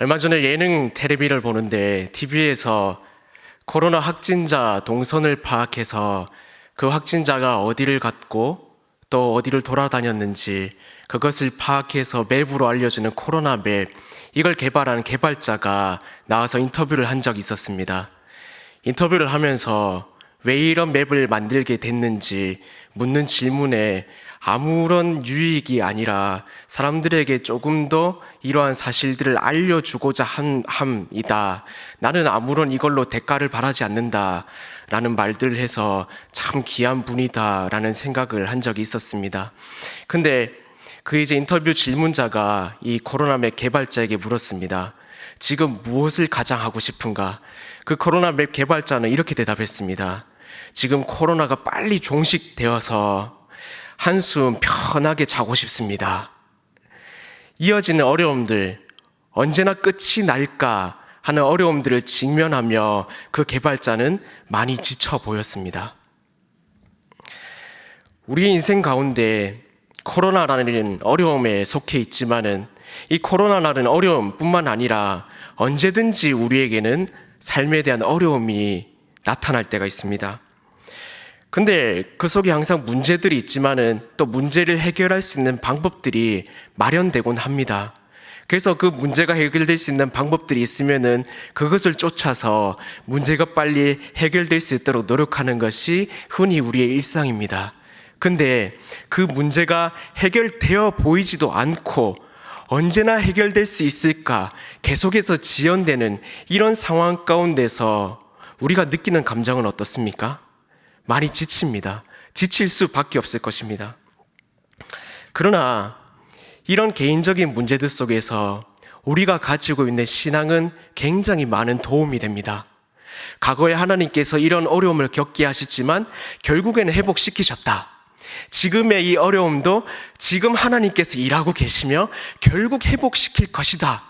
얼마 전에 예능 텔레비를 보는데 TV에서 코로나 확진자 동선을 파악해서 그 확진자가 어디를 갔고 또 어디를 돌아다녔는지 그것을 파악해서 맵으로 알려주는 코로나 맵, 이걸 개발한 개발자가 나와서 인터뷰를 한 적이 있었습니다. 인터뷰를 하면서 왜 이런 맵을 만들게 됐는지 묻는 질문에 아무런 유익이 아니라 사람들에게 조금 더 이러한 사실들을 알려주고자 함이다. 나는 아무런 이걸로 대가를 바라지 않는다. 라는 말들을 해서 참 귀한 분이다. 라는 생각을 한 적이 있었습니다. 근데 그 이제 인터뷰 질문자가 이 코로나맵 개발자에게 물었습니다. 지금 무엇을 가장 하고 싶은가? 그 코로나맵 개발자는 이렇게 대답했습니다. 지금 코로나가 빨리 종식되어서 한숨 편하게 자고 싶습니다. 이어지는 어려움들, 언제나 끝이 날까 하는 어려움들을 직면하며 그 개발자는 많이 지쳐 보였습니다. 우리 인생 가운데 코로나라는 어려움에 속해 있지만은 이 코로나라는 어려움뿐만 아니라 언제든지 우리에게는 삶에 대한 어려움이 나타날 때가 있습니다. 근데 그 속에 항상 문제들이 있지만은 또 문제를 해결할 수 있는 방법들이 마련되곤 합니다. 그래서 그 문제가 해결될 수 있는 방법들이 있으면은 그것을 쫓아서 문제가 빨리 해결될 수 있도록 노력하는 것이 흔히 우리의 일상입니다. 근데 그 문제가 해결되어 보이지도 않고 언제나 해결될 수 있을까 계속해서 지연되는 이런 상황 가운데서 우리가 느끼는 감정은 어떻습니까? 많이 지칩니다. 지칠 수밖에 없을 것입니다. 그러나 이런 개인적인 문제들 속에서 우리가 가지고 있는 신앙은 굉장히 많은 도움이 됩니다. 과거에 하나님께서 이런 어려움을 겪게 하셨지만 결국에는 회복시키셨다. 지금의 이 어려움도 지금 하나님께서 일하고 계시며 결국 회복시킬 것이다.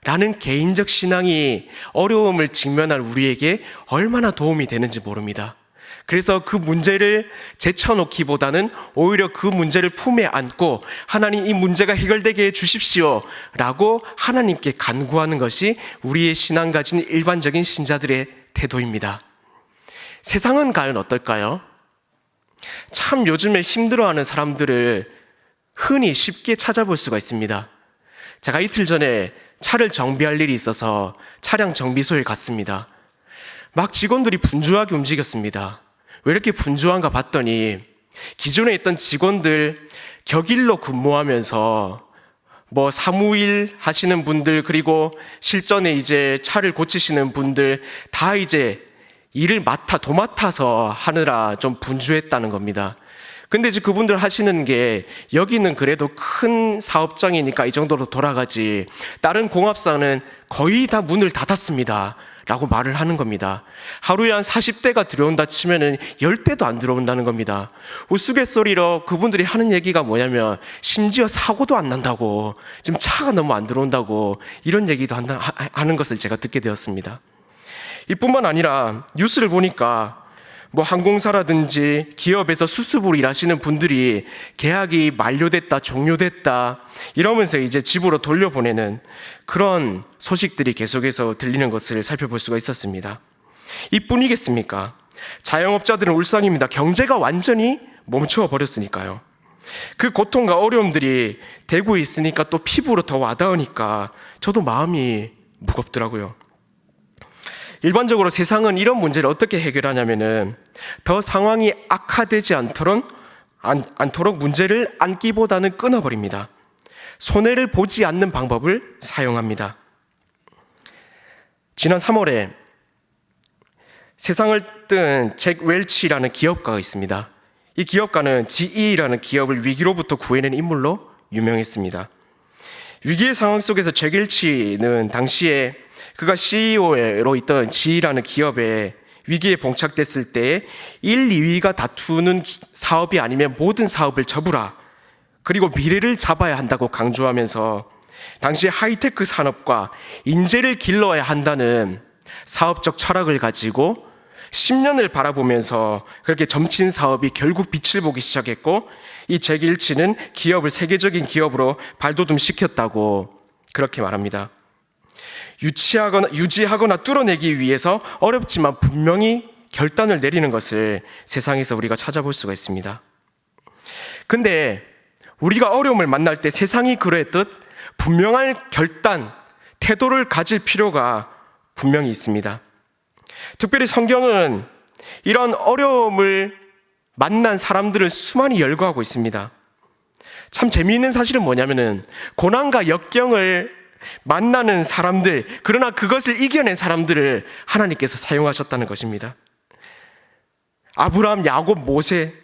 라는 개인적 신앙이 어려움을 직면할 우리에게 얼마나 도움이 되는지 모릅니다. 그래서 그 문제를 제쳐놓기보다는 오히려 그 문제를 품에 안고 하나님 이 문제가 해결되게 해주십시오 라고 하나님께 간구하는 것이 우리의 신앙 가진 일반적인 신자들의 태도입니다. 세상은 과연 어떨까요? 참 요즘에 힘들어하는 사람들을 흔히 쉽게 찾아볼 수가 있습니다. 제가 이틀 전에 차를 정비할 일이 있어서 차량 정비소에 갔습니다. 막 직원들이 분주하게 움직였습니다. 왜 이렇게 분주한가 봤더니 기존에 있던 직원들 격일로 근무하면서 사무일 하시는 분들 그리고 실전에 이제 차를 고치시는 분들 다 이제 일을 도맡아서 하느라 좀 분주했다는 겁니다. 근데 이제 그분들 하시는 게 여기는 그래도 큰 사업장이니까 이 정도로 돌아가지 다른 공업사는 거의 다 문을 닫았습니다 라고 말을 하는 겁니다. 하루에 한 40대가 들어온다 치면은 10대도 안 들어온다는 겁니다. 우스갯소리로 그분들이 하는 얘기가 뭐냐면 심지어 사고도 안 난다고, 지금 차가 너무 안 들어온다고 이런 얘기도 하는 것을 제가 듣게 되었습니다. 이뿐만 아니라 뉴스를 보니까 항공사라든지 기업에서 수습으로 일하시는 분들이 계약이 만료됐다, 종료됐다 이러면서 이제 집으로 돌려보내는 그런 소식들이 계속해서 들리는 것을 살펴볼 수가 있었습니다. 이뿐이겠습니까? 자영업자들은 울상입니다. 경제가 완전히 멈춰 버렸으니까요. 그 고통과 어려움들이 되고 있으니까 또 피부로 더 와닿으니까 저도 마음이 무겁더라고요. 일반적으로 세상은 이런 문제를 어떻게 해결하냐면은 더 상황이 악화되지 않도록 문제를 안기보다는 끊어버립니다. 손해를 보지 않는 방법을 사용합니다. 지난 3월에 세상을 뜬 잭 웰치라는 기업가가 있습니다. 이 기업가는 GE라는 기업을 위기로부터 구해낸 인물로 유명했습니다. 위기의 상황 속에서 잭 웰치는 당시에 그가 CEO로 있던 GE라는 기업에 위기에 봉착됐을 때 1, 2위가 다투는 사업이 아니면 모든 사업을 접으라. 그리고 미래를 잡아야 한다고 강조하면서 당시 하이테크 산업과 인재를 길러야 한다는 사업적 철학을 가지고 10년을 바라보면서 그렇게 점친 사업이 결국 빛을 보기 시작했고 이 잭 웰치는 기업을 세계적인 기업으로 발돋움시켰다고 그렇게 말합니다. 유지하거나 뚫어내기 위해서 어렵지만 분명히 결단을 내리는 것을 세상에서 우리가 찾아볼 수가 있습니다. 근데 우리가 어려움을 만날 때 세상이 그랬듯 분명한 결단, 태도를 가질 필요가 분명히 있습니다. 특별히 성경은 이런 어려움을 만난 사람들을 수많이 열거하고 있습니다. 참 재미있는 사실은 뭐냐면은 고난과 역경을 만나는 사람들, 그러나 그것을 이겨낸 사람들을 하나님께서 사용하셨다는 것입니다. 아브라함, 야곱, 모세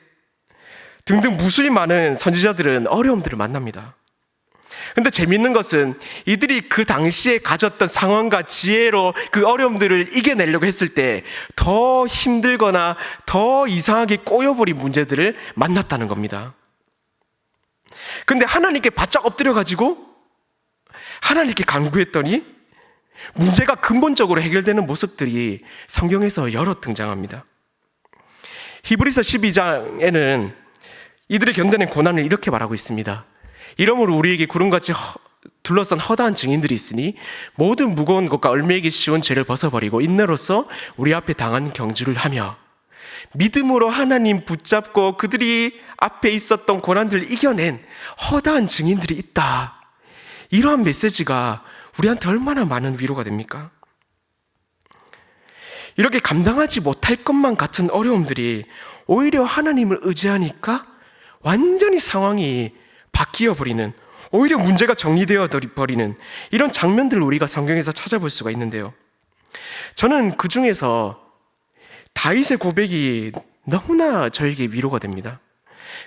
등등 무수히 많은 선지자들은 어려움들을 만납니다. 근데 재미있는 것은 이들이 그 당시에 가졌던 상황과 지혜로 그 어려움들을 이겨내려고 했을 때 더 힘들거나 더 이상하게 꼬여버린 문제들을 만났다는 겁니다. 근데 하나님께 바짝 엎드려가지고 하나님께 간구했더니 문제가 근본적으로 해결되는 모습들이 성경에서 여러 등장합니다. 히브리서 12장에는 이들이 견뎌낸 고난을 이렇게 말하고 있습니다. 이러므로 우리에게 구름같이 둘러싼 허다한 증인들이 있으니 모든 무거운 것과 얽매이기 쉬운 죄를 벗어버리고 인내로서 우리 앞에 당한 경주를 하며 믿음으로 하나님 붙잡고 그들이 앞에 있었던 고난들을 이겨낸 허다한 증인들이 있다. 이러한 메시지가 우리한테 얼마나 많은 위로가 됩니까? 이렇게 감당하지 못할 것만 같은 어려움들이 오히려 하나님을 의지하니까 완전히 상황이 바뀌어 버리는, 오히려 문제가 정리되어 버리는 이런 장면들을 우리가 성경에서 찾아볼 수가 있는데요. 저는 그 중에서 다윗의 고백이 너무나 저에게 위로가 됩니다.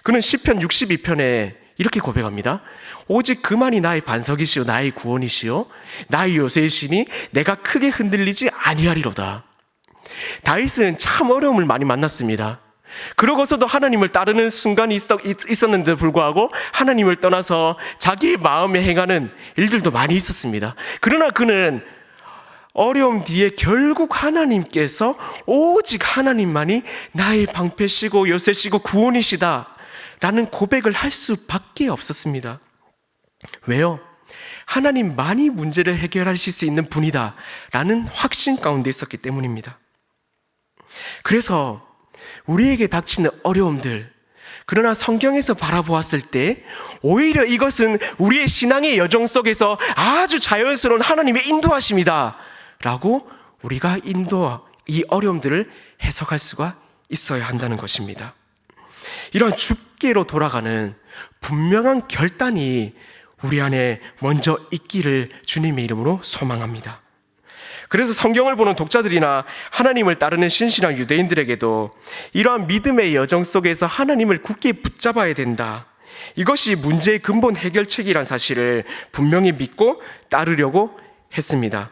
그는 시편 62편에 이렇게 고백합니다. 오직 그만이 나의 반석이시요 나의 구원이시요 나의 요새이시니 내가 크게 흔들리지 아니하리로다. 다윗은 참 어려움을 많이 만났습니다. 그러고서도 하나님을 따르는 순간이 있었는데도 불구하고 하나님을 떠나서 자기 마음에 행하는 일들도 많이 있었습니다. 그러나 그는 어려움 뒤에 결국 하나님께서 오직 하나님만이 나의 방패시고 요새시고 구원이시다 라는 고백을 할 수밖에 없었습니다. 왜요? 하나님만이 문제를 해결하실 수 있는 분이다 라는 확신 가운데 있었기 때문입니다. 그래서 우리에게 닥치는 어려움들, 그러나 성경에서 바라보았을 때 오히려 이것은 우리의 신앙의 여정 속에서 아주 자연스러운 하나님의 인도하심이다 라고 우리가 이 어려움들을 해석할 수가 있어야 한다는 것입니다. 이런 죽기로 돌아가는 분명한 결단이 우리 안에 먼저 있기를 주님의 이름으로 소망합니다. 그래서 성경을 보는 독자들이나 하나님을 따르는 신실한 유대인들에게도 이러한 믿음의 여정 속에서 하나님을 굳게 붙잡아야 된다, 이것이 문제의 근본 해결책이란 사실을 분명히 믿고 따르려고 했습니다.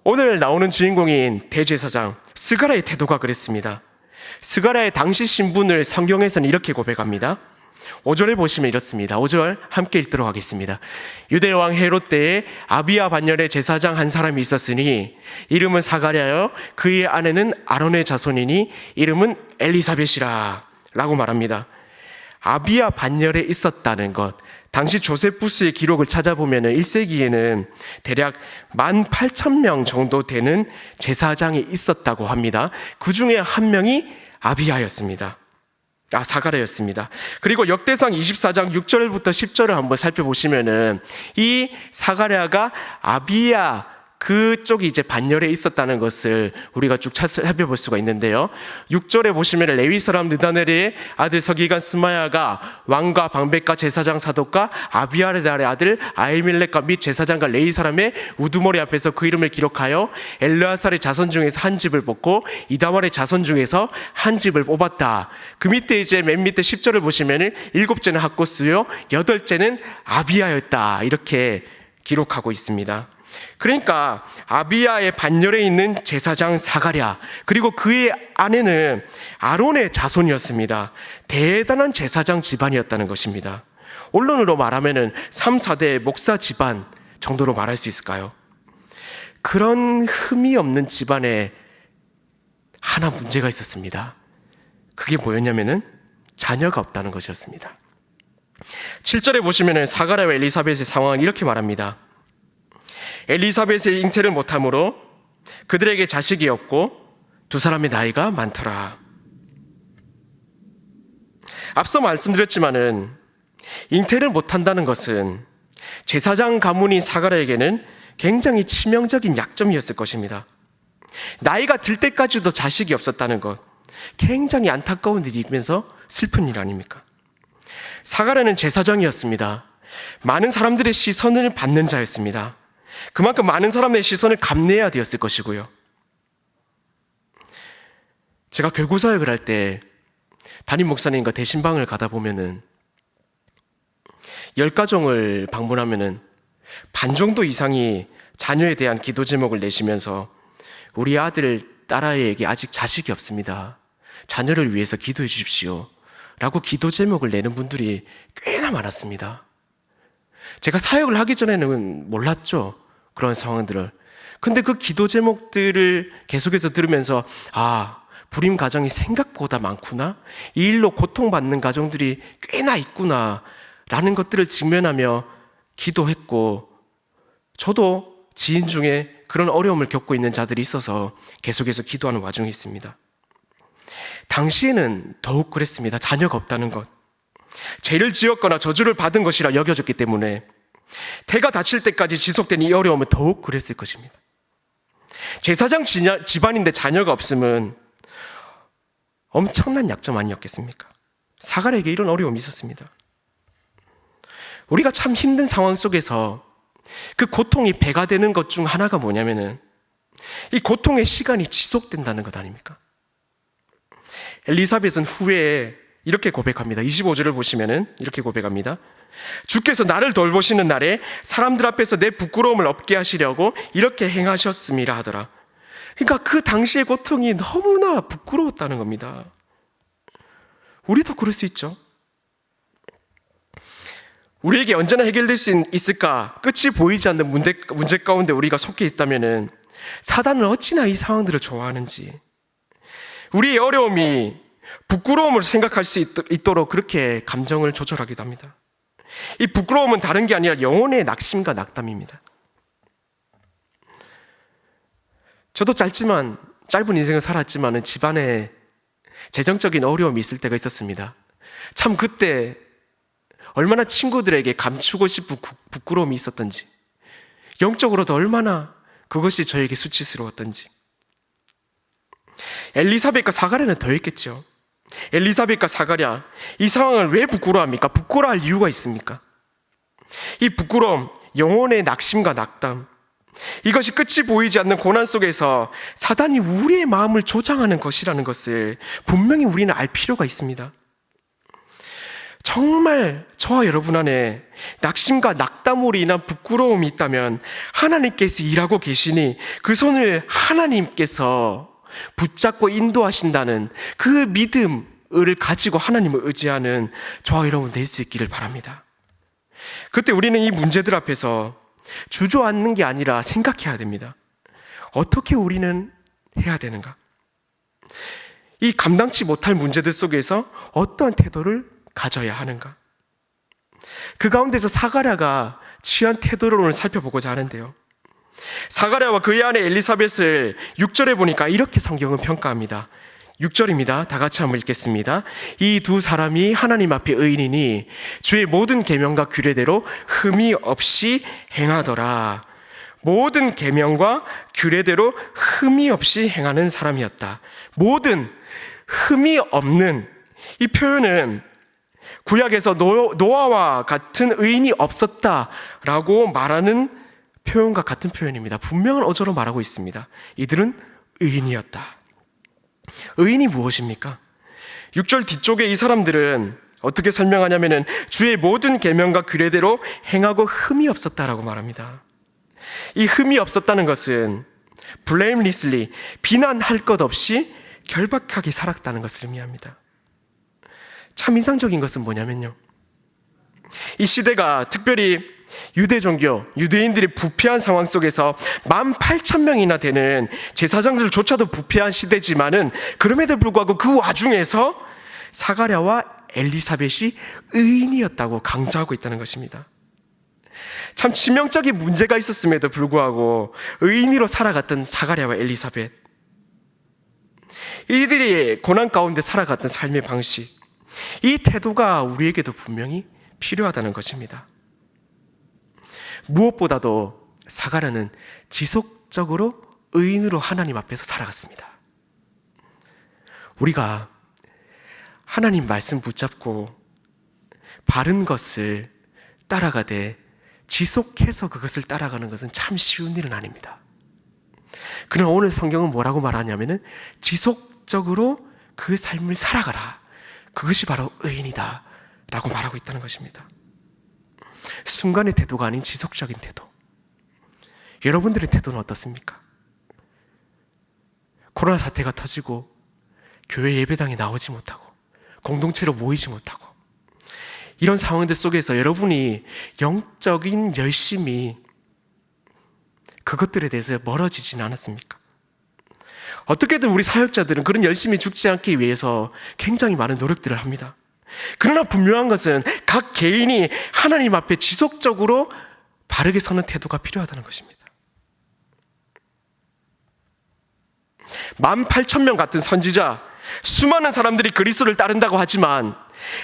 오늘 나오는 주인공인 대제사장 스가랴의 태도가 그랬습니다. 스가랴의 당시 신분을 성경에서는 이렇게 고백합니다. 5절에 보시면 이렇습니다. 5절 함께 읽도록 하겠습니다. 유대왕 헤롯 때에 아비야 반열에 제사장 한 사람이 있었으니 이름은 사가랴여 그의 아내는 아론의 자손이니 이름은 엘리사벳이라 라고 말합니다. 아비야 반열에 있었다는 것, 당시 조세푸스의 기록을 찾아보면 1세기에는 대략 18,000명 정도 되는 제사장이 있었다고 합니다. 그 중에 한 명이 아비야였습니다. 사가랴였습니다. 그리고 역대상 24장 6절부터 10절을 한번 살펴보시면은 이 사가랴가 아비야 그쪽이 이제 반열에 있었다는 것을 우리가 쭉 살펴볼 수가 있는데요. 6절에 보시면 레위 사람 느다넬의 아들 서기관 스마야가 왕과 방백과 제사장 사독과 아비야의 아들 아히멜렉과 및 제사장과 레위 사람의 우두머리 앞에서 그 이름을 기록하여 엘르아살의 자손 중에서 한 집을 뽑고 이다말의 자손 중에서 한 집을 뽑았다. 그 밑에 이제 맨 밑에 10절을 보시면 7째는 학고스요 8째는 아비야였다, 이렇게 기록하고 있습니다. 그러니까 아비야의 반열에 있는 제사장 사가랴, 그리고 그의 아내는 아론의 자손이었습니다. 대단한 제사장 집안이었다는 것입니다. 언론으로 말하면 3, 4대 목사 집안 정도로 말할 수 있을까요? 그런 흠이 없는 집안에 하나 문제가 있었습니다. 그게 뭐였냐면은 자녀가 없다는 것이었습니다. 7절에 보시면 사가랴와 엘리사벳의 상황은 이렇게 말합니다. 엘리사벳의 잉태를 못함으로 그들에게 자식이 없고 두 사람의 나이가 많더라. 앞서 말씀드렸지만은 잉태를 못한다는 것은 제사장 가문인 사가랴에게는 굉장히 치명적인 약점이었을 것입니다. 나이가 들 때까지도 자식이 없었다는 것, 굉장히 안타까운 일이면서 슬픈 일 아닙니까? 사가랴는 제사장이었습니다. 많은 사람들의 시선을 받는 자였습니다. 그만큼 많은 사람의 시선을 감내해야 되었을 것이고요. 제가 교구사역을 할 때 담임 목사님과 대신방을 가다 보면은 10가정을 방문하면은 반 정도 이상이 자녀에 대한 기도 제목을 내시면서 우리 아들, 딸아이에게 아직 자식이 없습니다. 자녀를 위해서 기도해 주십시오. 라고 기도 제목을 내는 분들이 꽤나 많았습니다. 제가 사역을 하기 전에는 몰랐죠. 그런 상황들을. 근데 그 기도 제목들을 계속해서 들으면서 불임 가정이 생각보다 많구나. 이 일로 고통받는 가정들이 꽤나 있구나 라는 것들을 직면하며 기도했고, 저도 지인 중에 그런 어려움을 겪고 있는 자들이 있어서 계속해서 기도하는 와중에 있습니다. 당시에는 더욱 그랬습니다. 자녀가 없다는 것, 죄를 지었거나 저주를 받은 것이라 여겨졌기 때문에 태가 닫힐 때까지 지속된 이 어려움은 더욱 그랬을 것입니다. 제사장 집안인데 자녀가 없음은 엄청난 약점 아니었겠습니까? 사가랴에게 이런 어려움이 있었습니다. 우리가 참 힘든 상황 속에서 그 고통이 배가 되는 것 중 하나가 뭐냐면은 이 고통의 시간이 지속된다는 것 아닙니까? 엘리사벳은 후에 이렇게 고백합니다. 25절을 보시면은 이렇게 고백합니다. 주께서 나를 돌보시는 날에 사람들 앞에서 내 부끄러움을 없게 하시려고 이렇게 행하셨음이라 하더라. 그러니까 그 당시의 고통이 너무나 부끄러웠다는 겁니다. 우리도 그럴 수 있죠. 우리에게 언제나 해결될 수 있을까? 끝이 보이지 않는 문제 가운데 우리가 속해 있다면은 사단은 어찌나 이 상황들을 좋아하는지, 우리의 어려움이 부끄러움을 생각할 수 있도록 그렇게 감정을 조절하기도 합니다. 이 부끄러움은 다른 게 아니라 영혼의 낙심과 낙담입니다. 저도 짧은 인생을 살았지만 집안에 재정적인 어려움이 있을 때가 있었습니다. 참 그때 얼마나 친구들에게 감추고 싶은 부끄러움이 있었던지, 영적으로도 얼마나 그것이 저에게 수치스러웠던지. 엘리사벳과 사가랴는 더 했겠죠. 엘리사벳과 사가랴, 이 상황을 왜 부끄러워합니까? 부끄러워할 이유가 있습니까? 이 부끄러움, 영혼의 낙심과 낙담, 이것이 끝이 보이지 않는 고난 속에서 사단이 우리의 마음을 조장하는 것이라는 것을 분명히 우리는 알 필요가 있습니다. 정말 저와 여러분 안에 낙심과 낙담으로 인한 부끄러움이 있다면 하나님께서 일하고 계시니 그 손을 하나님께서 붙잡고 인도하신다는 그 믿음을 가지고 하나님을 의지하는 저와 여러분 될 수 있기를 바랍니다. 그때 우리는 이 문제들 앞에서 주저앉는 게 아니라 생각해야 됩니다. 어떻게 우리는 해야 되는가? 이 감당치 못할 문제들 속에서 어떠한 태도를 가져야 하는가? 그 가운데서 사가랴가 취한 태도를 오늘 살펴보고자 하는데요. 사가랴와 그의 아내 엘리사벳을 6절에 보니까 이렇게 성경은 평가합니다. 6절입니다. 다 같이 한번 읽겠습니다. 이 두 사람이 하나님 앞에 의인이니 주의 모든 계명과 규례대로 흠이 없이 행하더라. 모든 계명과 규례대로 흠이 없이 행하는 사람이었다. 모든 흠이 없는, 이 표현은 구약에서 노아와 같은 의인이 없었다라고 말하는 표현과 같은 표현입니다. 분명한 어조로 말하고 있습니다. 이들은 의인이었다. 의인이 무엇입니까? 6절 뒤쪽에 이 사람들은 어떻게 설명하냐면은 주의 모든 계명과 규례대로 행하고 흠이 없었다라고 말합니다. 이 흠이 없었다는 것은 blamelessly, 비난할 것 없이 결박하게 살았다는 것을 의미합니다. 참 인상적인 것은 뭐냐면요, 이 시대가 특별히 유대 종교, 유대인들이 부패한 상황 속에서 18,000명이나 되는 제사장들조차도 부패한 시대지만은 그럼에도 불구하고 그 와중에서 사가랴와 엘리사벳이 의인이었다고 강조하고 있다는 것입니다. 참 치명적인 문제가 있었음에도 불구하고 의인으로 살아갔던 사가랴와 엘리사벳, 이들이 고난 가운데 살아갔던 삶의 방식, 이 태도가 우리에게도 분명히 필요하다는 것입니다. 무엇보다도 사가랴는 지속적으로 의인으로 하나님 앞에서 살아갔습니다. 우리가 하나님 말씀 붙잡고 바른 것을 따라가되 지속해서 그것을 따라가는 것은 참 쉬운 일은 아닙니다. 그러나 오늘 성경은 뭐라고 말하냐면은 지속적으로 그 삶을 살아가라, 그것이 바로 의인이다 라고 말하고 있다는 것입니다. 순간의 태도가 아닌 지속적인 태도. 여러분들의 태도는 어떻습니까? 코로나 사태가 터지고 교회 예배당에 나오지 못하고 공동체로 모이지 못하고 이런 상황들 속에서 여러분이 영적인 열심이 그것들에 대해서 멀어지진 않았습니까? 어떻게든 우리 사역자들은 그런 열심히 죽지 않기 위해서 굉장히 많은 노력들을 합니다. 그러나 분명한 것은 각 개인이 하나님 앞에 지속적으로 바르게 서는 태도가 필요하다는 것입니다. 18,000명 같은 선지자, 수많은 사람들이 그리스도를 따른다고 하지만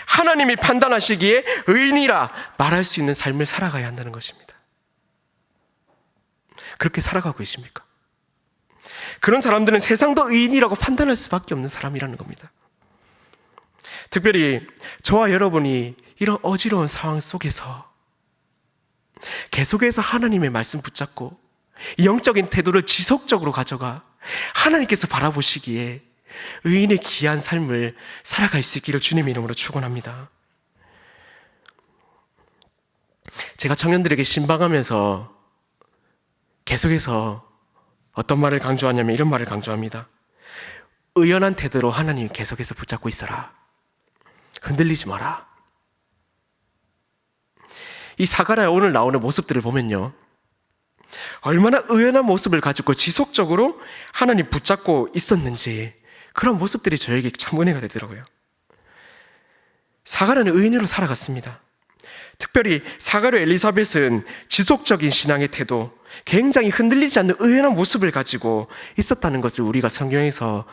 하나님이 판단하시기에 의인이라 말할 수 있는 삶을 살아가야 한다는 것입니다. 그렇게 살아가고 계십니까? 그런 사람들은 세상도 의인이라고 판단할 수밖에 없는 사람이라는 겁니다. 특별히 저와 여러분이 이런 어지러운 상황 속에서 계속해서 하나님의 말씀 붙잡고 영적인 태도를 지속적으로 가져가 하나님께서 바라보시기에 의인의 귀한 삶을 살아갈 수 있기를 주님의 이름으로 축원합니다. 제가 청년들에게 신방하면서 계속해서 어떤 말을 강조하냐면 이런 말을 강조합니다. 의연한 태도로 하나님 계속해서 붙잡고 있어라. 흔들리지 마라. 이 사가랴 오늘 나오는 모습들을 보면요, 얼마나 의연한 모습을 가지고 지속적으로 하나님 붙잡고 있었는지, 그런 모습들이 저에게 참 은혜가 되더라고요. 사가랴는 의인으로 살아갔습니다. 특별히 사가랴 엘리사벳은 지속적인 신앙의 태도, 굉장히 흔들리지 않는 의연한 모습을 가지고 있었다는 것을 우리가 성경에서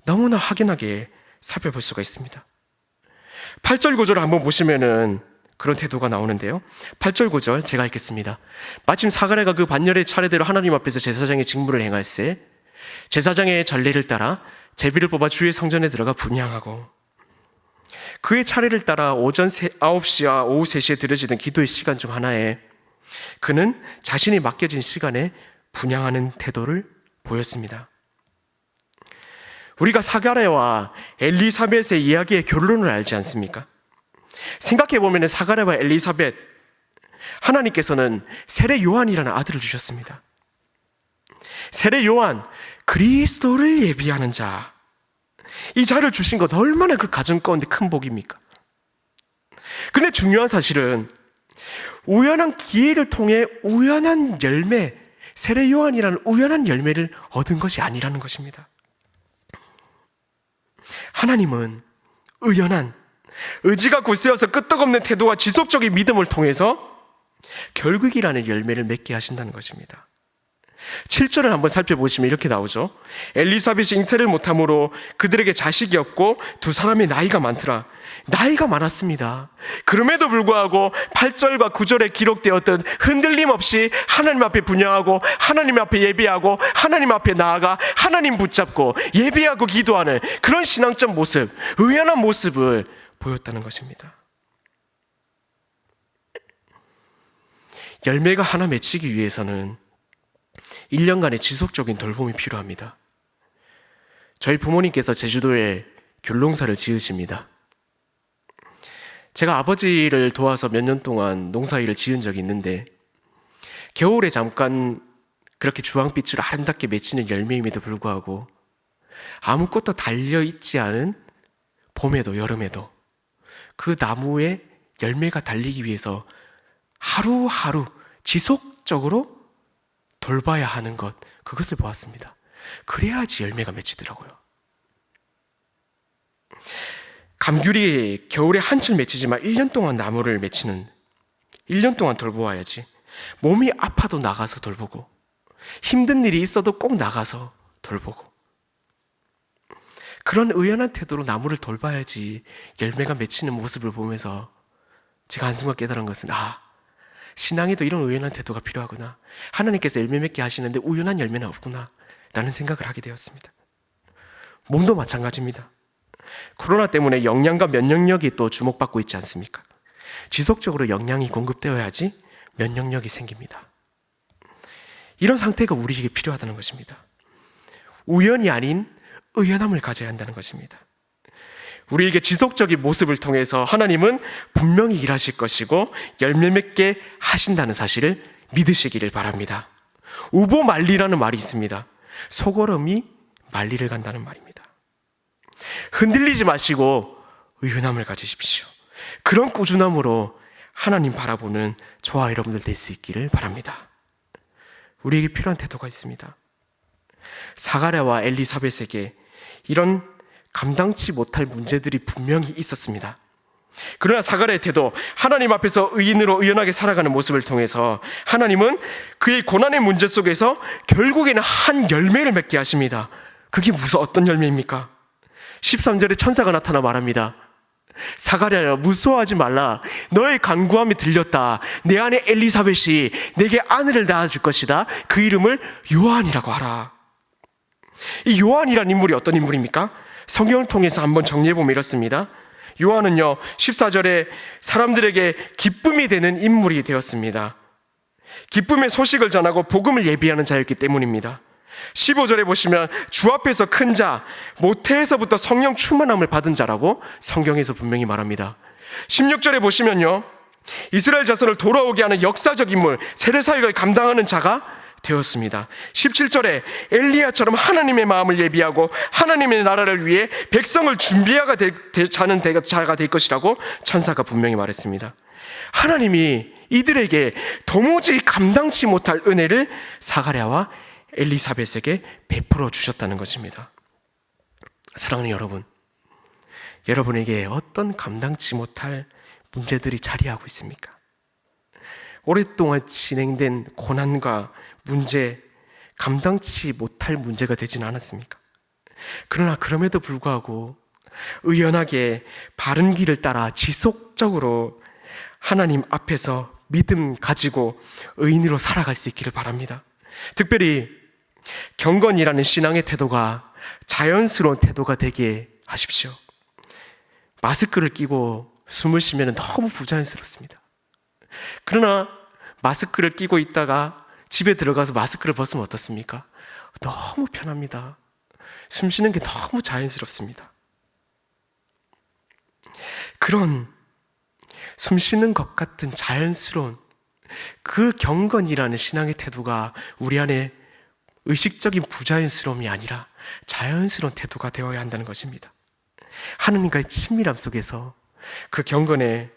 너무나 확연하게 살펴볼 수가 있습니다. 8절 구절을 한번 보시면은 그런 태도가 나오는데요. 8절 구절 제가 읽겠습니다. 마침 사가랴가 그 반열의 차례대로 하나님 앞에서 제사장의 직무를 행할세 제사장의 전례를 따라 제비를 뽑아 주의 성전에 들어가 분향하고 그의 차례를 따라 오전 9시와 오후 3시에 드려지던 기도의 시간 중 하나에 그는 자신이 맡겨진 시간에 분향하는 태도를 보였습니다. 우리가 사가랴와 엘리사벳의 이야기의 결론을 알지 않습니까? 생각해보면 사가랴와 엘리사벳, 하나님께서는 세례 요한이라는 아들을 주셨습니다. 세례 요한, 그리스도를 예비하는 자, 이 자를 주신 것 얼마나 그 가정 가운데 큰 복입니까? 근데 중요한 사실은 우연한 기회를 통해 우연한 열매, 세례 요한이라는 우연한 열매를 얻은 것이 아니라는 것입니다. 하나님은 의연한, 의지가 굳세어서 끄떡없는 태도와 지속적인 믿음을 통해서 결국이라는 열매를 맺게 하신다는 것입니다. 7절을 한번 살펴보시면 이렇게 나오죠. 엘리사벳이 잉태를 못함으로 그들에게 자식이 없고 두 사람의 나이가 많더라. 나이가 많았습니다. 그럼에도 불구하고 8절과 9절에 기록되었던 흔들림 없이 하나님 앞에 분향하고 하나님 앞에 예배하고 하나님 앞에 나아가 하나님 붙잡고 예배하고 기도하는 그런 신앙적 모습, 의연한 모습을 보였다는 것입니다. 열매가 하나 맺히기 위해서는 1년간의 지속적인 돌봄이 필요합니다. 저희 부모님께서 제주도에 귤농사를 지으십니다. 제가 아버지를 도와서 몇 년 동안 농사일을 지은 적이 있는데 겨울에 잠깐 그렇게 주황빛으로 아름답게 맺히는 열매임에도 불구하고 아무것도 달려있지 않은 봄에도 여름에도 그 나무에 열매가 달리기 위해서 하루하루 지속적으로 돌봐야 하는 것, 그것을 보았습니다. 그래야지 열매가 맺히더라고요. 감귤이 겨울에 한철 맺히지만 1년 동안 나무를 맺히는 1년 동안 돌보아야지. 몸이 아파도 나가서 돌보고, 힘든 일이 있어도 꼭 나가서 돌보고, 그런 의연한 태도로 나무를 돌봐야지 열매가 맺히는 모습을 보면서 제가 한순간 깨달은 것은, 신앙에도 이런 의연한 태도가 필요하구나. 하나님께서 열매 맺게 하시는데 우연한 열매는 없구나 라는 생각을 하게 되었습니다. 몸도 마찬가지입니다. 코로나 때문에 영양과 면역력이 또 주목받고 있지 않습니까? 지속적으로 영양이 공급되어야지 면역력이 생깁니다. 이런 상태가 우리에게 필요하다는 것입니다. 우연이 아닌 의연함을 가져야 한다는 것입니다. 우리에게 지속적인 모습을 통해서 하나님은 분명히 일하실 것이고 열매 맺게 하신다는 사실을 믿으시기를 바랍니다. 우보 말리라는 말이 있습니다. 소걸음이 말리를 간다는 말입니다. 흔들리지 마시고 의연함을 가지십시오. 그런 꾸준함으로 하나님 바라보는 저와 여러분들 될 수 있기를 바랍니다. 우리에게 필요한 태도가 있습니다. 사가랴와 엘리사벳에게 이런 감당치 못할 문제들이 분명히 있었습니다. 그러나 사가랴의 태도, 하나님 앞에서 의인으로 의연하게 살아가는 모습을 통해서 하나님은 그의 고난의 문제 속에서 결국에는 한 열매를 맺게 하십니다. 그게 무슨 어떤 열매입니까? 13절에 천사가 나타나 말합니다. 사가랴야, 무서워하지 말라. 너의 간구함이 들렸다. 내 아내 엘리사벳이 내게 아내를 낳아줄 것이다. 그 이름을 요한이라고 하라. 이 요한이라는 인물이 어떤 인물입니까? 성경을 통해서 한번 정리해보면 이렇습니다. 요한은요, 14절에 사람들에게 기쁨이 되는 인물이 되었습니다. 기쁨의 소식을 전하고 복음을 예비하는 자였기 때문입니다. 15절에 보시면 주 앞에서 큰 자, 모태에서부터 성령 충만함을 받은 자라고 성경에서 분명히 말합니다. 16절에 보시면요, 이스라엘 자손을 돌아오게 하는 역사적 인물, 세례사역을 감당하는 자가 되었습니다. 17절에 엘리야처럼 하나님의 마음을 예비하고 하나님의 나라를 위해 백성을 준비하는 자가 될 것이라고 천사가 분명히 말했습니다. 하나님이 이들에게 도무지 감당치 못할 은혜를 사가랴와 엘리사벳에게 베풀어 주셨다는 것입니다. 사랑하는 여러분, 여러분에게 어떤 감당치 못할 문제들이 자리하고 있습니까? 오랫동안 진행된 고난과 문제, 감당치 못할 문제가 되진 않았습니까? 그러나 그럼에도 불구하고 의연하게 바른 길을 따라 지속적으로 하나님 앞에서 믿음 가지고 의인으로 살아갈 수 있기를 바랍니다. 특별히 경건이라는 신앙의 태도가 자연스러운 태도가 되게 하십시오. 마스크를 끼고 숨을 쉬면 너무 부자연스럽습니다. 그러나 마스크를 끼고 있다가 집에 들어가서 마스크를 벗으면 어떻습니까? 너무 편합니다. 숨 쉬는 게 너무 자연스럽습니다. 그런 숨 쉬는 것 같은 자연스러운 그 경건이라는 신앙의 태도가 우리 안에 의식적인 부자연스러움이 아니라 자연스러운 태도가 되어야 한다는 것입니다. 하느님과의 친밀함 속에서 그 경건의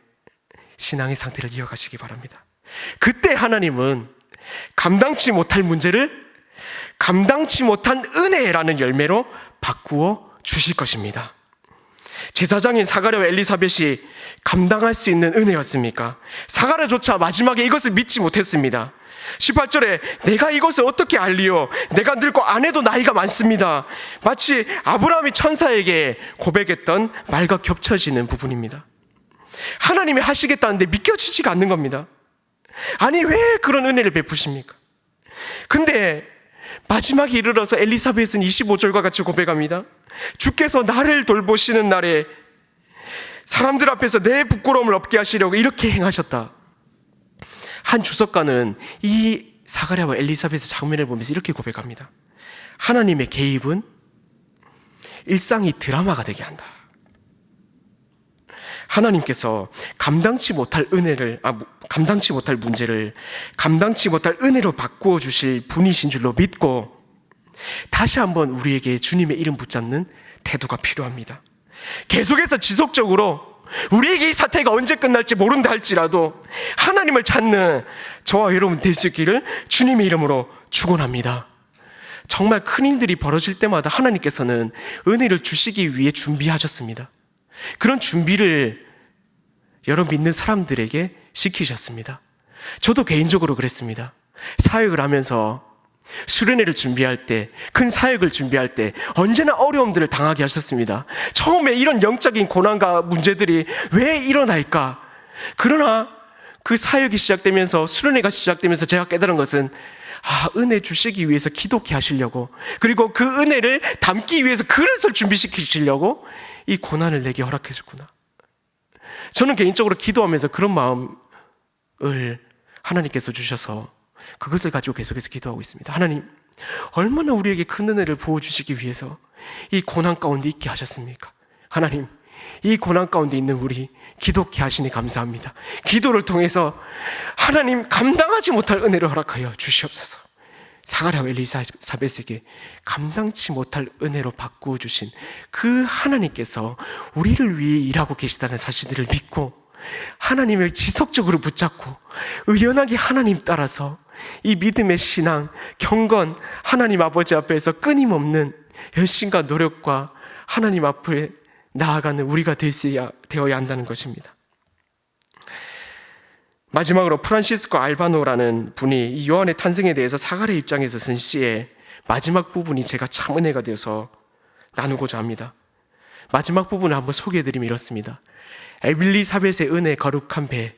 신앙의 상태를 이어가시기 바랍니다. 그때 하나님은 감당치 못할 문제를 감당치 못한 은혜라는 열매로 바꾸어 주실 것입니다. 제사장인 사가랴와 엘리사벳이 감당할 수 있는 은혜였습니까? 사가랴조차 마지막에 이것을 믿지 못했습니다. 18절에 내가 이것을 어떻게 알리요? 내가 늙고 아내도 나이가 많습니다. 마치 아브라함이 천사에게 고백했던 말과 겹쳐지는 부분입니다. 하나님이 하시겠다는데 믿겨지지가 않는 겁니다. 아니, 왜 그런 은혜를 베푸십니까? 근데 마지막에 이르러서 엘리사벳은 25절과 같이 고백합니다. 주께서 나를 돌보시는 날에 사람들 앞에서 내 부끄러움을 없게 하시려고 이렇게 행하셨다. 한 주석가는 이 사가랴와 엘리사벳의 장면을 보면서 이렇게 고백합니다. 하나님의 개입은 일상이 드라마가 되게 한다. 하나님께서 감당치 못할 문제를 감당치 못할 은혜로 바꾸어 주실 분이신 줄로 믿고 다시 한번 우리에게 주님의 이름 붙잡는 태도가 필요합니다. 계속해서 지속적으로 우리에게 이 사태가 언제 끝날지 모른다 할지라도 하나님을 찾는 저와 여러분 될 수 있기를 주님의 이름으로 축원합니다. 정말 큰 일들이 벌어질 때마다 하나님께서는 은혜를 주시기 위해 준비하셨습니다. 그런 준비를 여러 믿는 사람들에게 시키셨습니다. 저도 개인적으로 그랬습니다. 사역을 하면서 수련회를 준비할 때, 큰 사역을 준비할 때 언제나 어려움들을 당하게 하셨습니다. 처음에 이런 영적인 고난과 문제들이 왜 일어날까? 그러나 그 사역이 시작되면서, 수련회가 시작되면서 제가 깨달은 것은 은혜 주시기 위해서 기독케 하시려고, 그리고 그 은혜를 담기 위해서 그릇을 준비시키시려고 이 고난을 내게 허락해 줬구나. 저는 개인적으로 기도하면서 그런 마음을 하나님께서 주셔서 그것을 가지고 계속해서 기도하고 있습니다. 하나님, 얼마나 우리에게 큰 은혜를 부어주시기 위해서 이 고난 가운데 있게 하셨습니까? 하나님, 이 고난 가운데 있는 우리 기독케 하시니 감사합니다. 기도를 통해서 하나님 감당하지 못할 은혜를 허락하여 주시옵소서. 사가랴와 엘리사벳에게 감당치 못할 은혜로 바꾸어 주신 그 하나님께서 우리를 위해 일하고 계시다는 사실들을 믿고 하나님을 지속적으로 붙잡고 의연하게 하나님 따라서 이 믿음의 신앙, 경건, 하나님 아버지 앞에서 끊임없는 열심과 노력과 하나님 앞에 나아가는 우리가 되어야 한다는 것입니다. 마지막으로 프란시스코 알바노라는 분이 이 요한의 탄생에 대해서 사가랴 입장에서 쓴 시의 마지막 부분이 제가 참 은혜가 되어서 나누고자 합니다. 마지막 부분을 한번 소개해드리면 이렇습니다. 엘리사벳의 은혜 거룩한 배,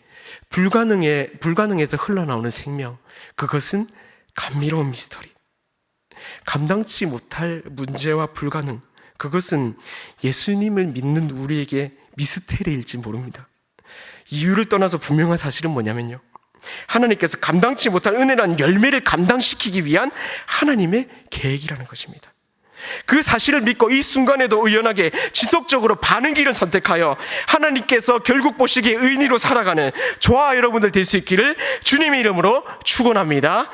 불가능에서 흘러나오는 생명, 그것은 감미로운 미스터리. 감당치 못할 문제와 불가능, 그것은 예수님을 믿는 우리에게 미스테리일지 모릅니다. 이유를 떠나서 분명한 사실은 뭐냐면요, 하나님께서 감당치 못할 은혜라는 열매를 감당시키기 위한 하나님의 계획이라는 것입니다. 그 사실을 믿고 이 순간에도 의연하게 지속적으로 바른 길을 선택하여 하나님께서 결국 보시기에 의인으로 살아가는 저와 여러분들 될 수 있기를 주님의 이름으로 축원합니다.